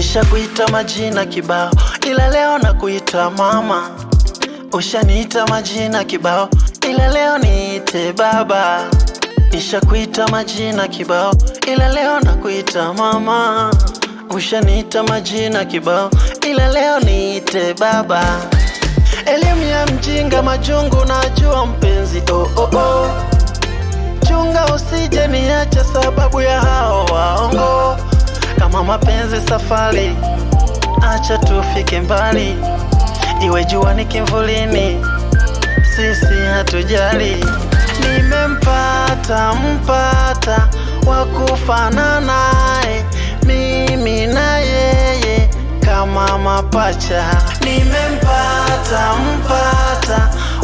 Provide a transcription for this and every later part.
Nishakuita majina kibao, ila leo nakuita mama. Ushaniita majina kibao, ila leo niite baba. Nishakuita majina kibao, ila leo nakuita mama. Ushaniita majina kibao, ila leo niite baba. Elimu ya mjinga majungu najua mpenzi, oh oh oh. Chunga usije niacha sababu ya hao waongo. Kama mapenzi safari, acha tufike mbali. Iwe jua ni kivulini, sisi hatujali. Nimempata wakufana naye, mimi na yeye kama mapacha. Nimempata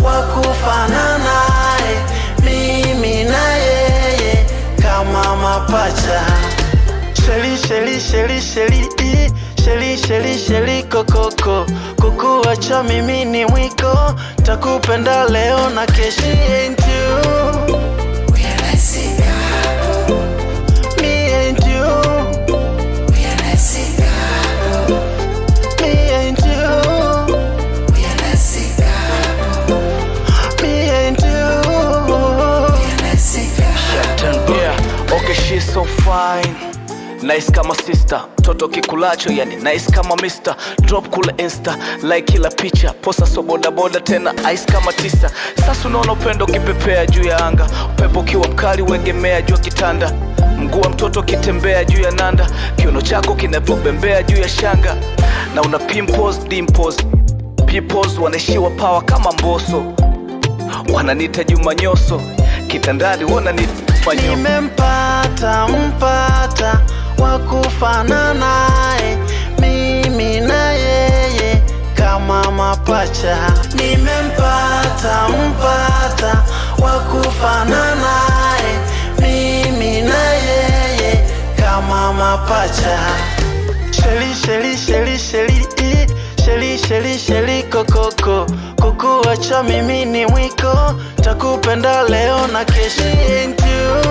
wakufana naye, mimi na yeye kama mapacha. Sheli kokoko, kukuacha mimi ni mwiko. Takupenda leo na kesho. Me and you, we are like Chicago. me and you, We are like Chicago. me and you, We are like Chicago. me and you. We are like Chicago. Yeah, okay, she's so fine, nice kama sister. Toto kikulacho yani nice kama mister. Drop kula insta, like kila picha. Posa so boda boda tena ice kama tisa. Sasa unaona upendo kipepea juu ya anga. Upepo kiwa mkali wegemea juu ya kitanda. Mguu wa mtoto kitembea juu ya nanda. Kiuno chako kinavobembea juu ya shanga. Na una pimples, dimples. Peoples wanaishiwa power kama Mbosso. Wananita Juma Nyoso. Kitandani wananita Fanyo. Nimempata wakufana naye, mimi na yeye kama mapacha. Nimempata wakufana naye, mimi na yeye kama mapacha. Sheli kokoko, kukuacha mimi ni mwiko. Takupenda leo na kesho. Me and you,